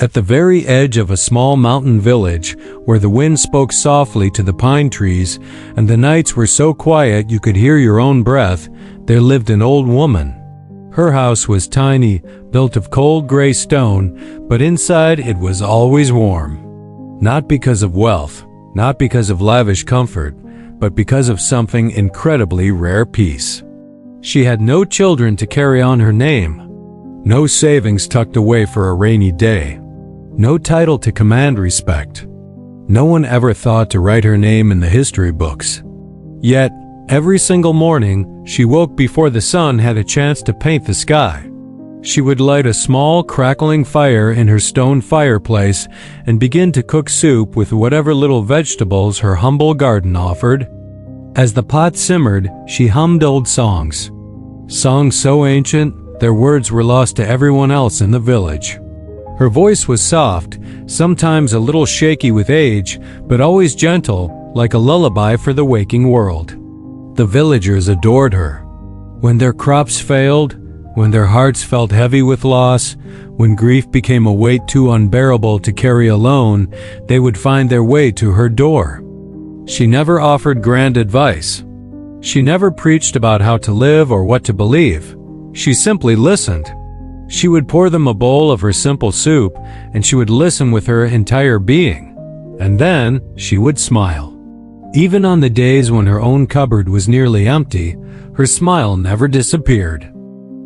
At the very edge of a small mountain village, where the wind spoke softly to the pine trees and the nights were so quiet you could hear your own breath, there lived an old woman. Her house was tiny, built of cold gray stone, but inside it was always warm. Not because of wealth, not because of lavish comfort, but because of something incredibly rare: peace. She had no children to carry on her name, no savings tucked away for a rainy day, no title to command respect. No one ever thought to write her name in the history books. Yet, every single morning, she woke before the sun had a chance to paint the sky. She would light a small, crackling fire in her stone fireplace and begin to cook soup with whatever little vegetables her humble garden offered. As the pot simmered, she hummed old songs. Songs so ancient, their words were lost to everyone else in the village. Her voice was soft, sometimes a little shaky with age, but always gentle, like a lullaby for the waking world. The villagers adored her. When their crops failed, when their hearts felt heavy with loss, when grief became a weight too unbearable to carry alone, they would find their way to her door. She never offered grand advice. She never preached about how to live or what to believe. She simply listened. She would pour them a bowl of her simple soup, and she would listen with her entire being. And then she would smile. Even on the days when her own cupboard was nearly empty, her smile never disappeared.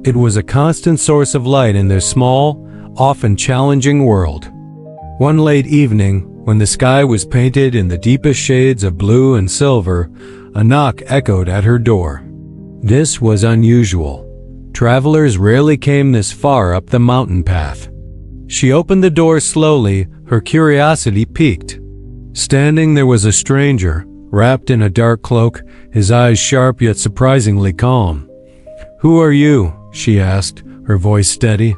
It was a constant source of light in their small, often challenging world. One late evening, when the sky was painted in the deepest shades of blue and silver, a knock echoed at her door. This was unusual. Travelers rarely came this far up the mountain path. She opened the door slowly, her curiosity piqued. Standing there was a stranger, wrapped in a dark cloak, his eyes sharp yet surprisingly calm. "Who are you?" she asked, her voice steady.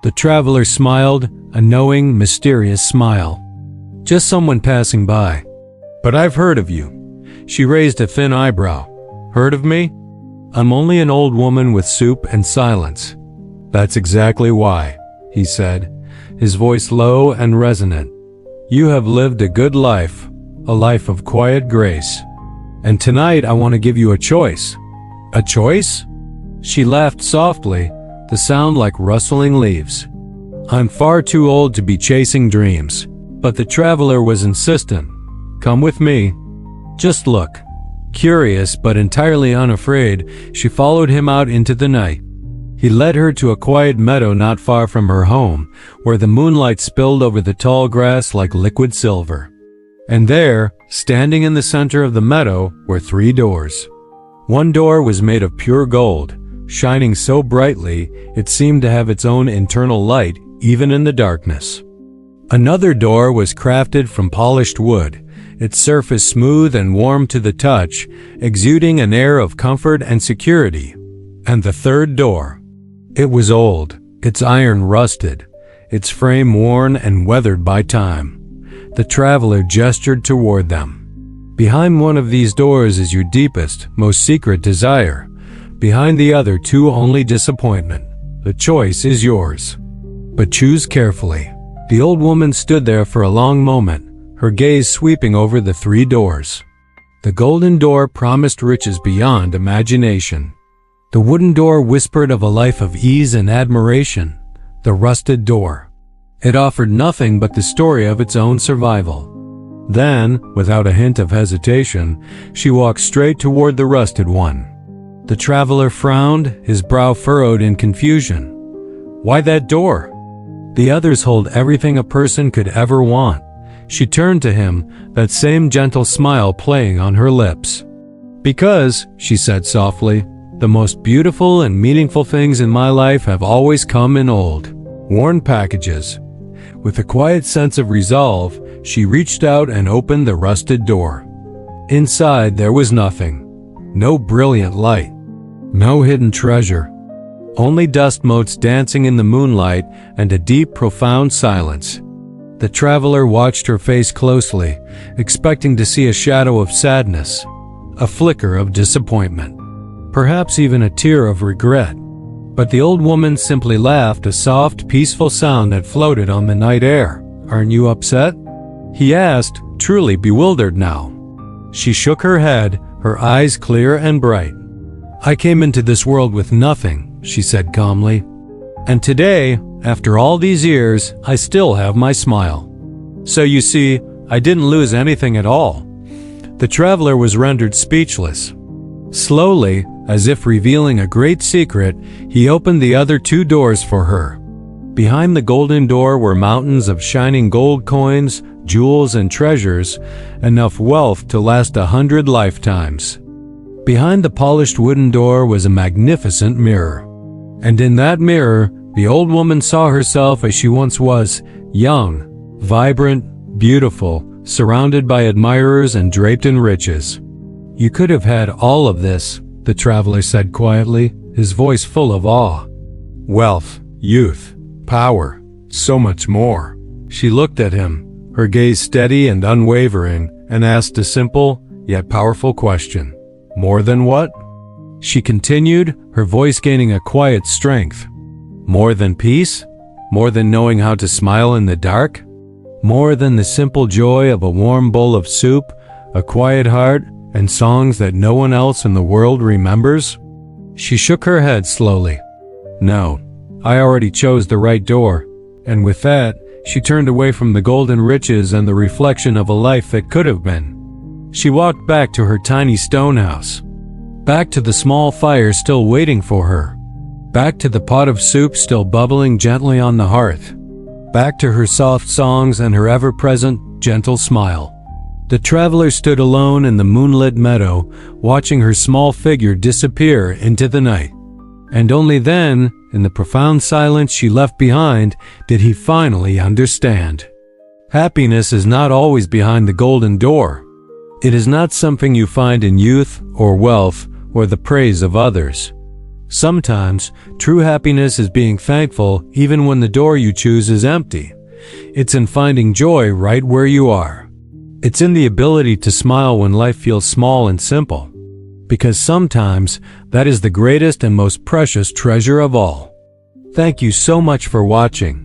The traveler smiled, a knowing, mysterious smile. "Just someone passing by. But I've heard of you." She raised a thin eyebrow. "Heard of me? I'm only an old woman with soup and silence." "That's exactly why," he said, his voice low and resonant. "You have lived a good life, a life of quiet grace. And tonight I want to give you a choice." "A choice?" She laughed softly, the sound like rustling leaves. "I'm far too old to be chasing dreams." But the traveler was insistent. "Come with me. Just look." Curious but entirely unafraid, she followed him out into the night. He led her to a quiet meadow not far from her home, where the moonlight spilled over the tall grass like liquid silver. And there, standing in the center of the meadow, were 3 doors. One door was made of pure gold, shining so brightly it seemed to have its own internal light, even in the darkness. Another door was crafted from polished wood, its surface smooth and warm to the touch, exuding an air of comfort and security. And the third door. It was old, its iron rusted, its frame worn and weathered by time. The traveler gestured toward them. "Behind one of these doors is your deepest, most secret desire. Behind the other 2 only disappointment. The choice is yours. But choose carefully." The old woman stood there for a long moment, her gaze sweeping over the 3 doors. The golden door promised riches beyond imagination. The wooden door whispered of a life of ease and admiration. The rusted door. It offered nothing but the story of its own survival. Then, without a hint of hesitation, she walked straight toward the rusted one. The traveler frowned, his brow furrowed in confusion. "Why that door? The others hold everything a person could ever want." She turned to him, that same gentle smile playing on her lips. "Because," she said softly, "the most beautiful and meaningful things in my life have always come in old, worn packages." With a quiet sense of resolve, she reached out and opened the rusted door. Inside there was nothing. No brilliant light. No hidden treasure. Only dust motes dancing in the moonlight and a deep, profound silence. The traveler watched her face closely, expecting to see a shadow of sadness, a flicker of disappointment, perhaps even a tear of regret. But the old woman simply laughed, a soft, peaceful sound that floated on the night air. "Aren't you upset?" he asked, truly bewildered now. She shook her head, her eyes clear and bright. "I came into this world with nothing," she said calmly. "And today, after all these years, I still have my smile. So you see, I didn't lose anything at all." The traveler was rendered speechless. Slowly, as if revealing a great secret, he opened the other two doors for her. Behind the golden door were mountains of shining gold coins, jewels and treasures, enough wealth to last 100 lifetimes. Behind the polished wooden door was a magnificent mirror. And in that mirror, the old woman saw herself as she once was, young, vibrant, beautiful, surrounded by admirers and draped in riches. "You could have had all of this," the traveler said quietly, his voice full of awe. "Wealth, youth, power, so much more." She looked at him, her gaze steady and unwavering, and asked a simple, yet powerful question. "More than what?" She continued, her voice gaining a quiet strength. "More than peace? More than knowing how to smile in the dark? More than the simple joy of a warm bowl of soup, a quiet heart, and songs that no one else in the world remembers?" She shook her head slowly. "No, I already chose the right door." And with that, she turned away from the golden riches and the reflection of a life that could have been. She walked back to her tiny stone house. Back to the small fire still waiting for her. Back to the pot of soup still bubbling gently on the hearth. Back to her soft songs and her ever-present, gentle smile. The traveler stood alone in the moonlit meadow, watching her small figure disappear into the night. And only then, in the profound silence she left behind, did he finally understand. Happiness is not always behind the golden door. It is not something you find in youth or wealth or the praise of others. Sometimes, true happiness is being thankful even when the door you choose is empty. It's in finding joy right where you are. It's in the ability to smile when life feels small and simple. Because sometimes, that is the greatest and most precious treasure of all. Thank you so much for watching.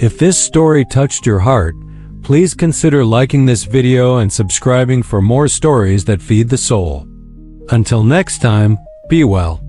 If this story touched your heart, please consider liking this video and subscribing for more stories that feed the soul. Until next time, be well.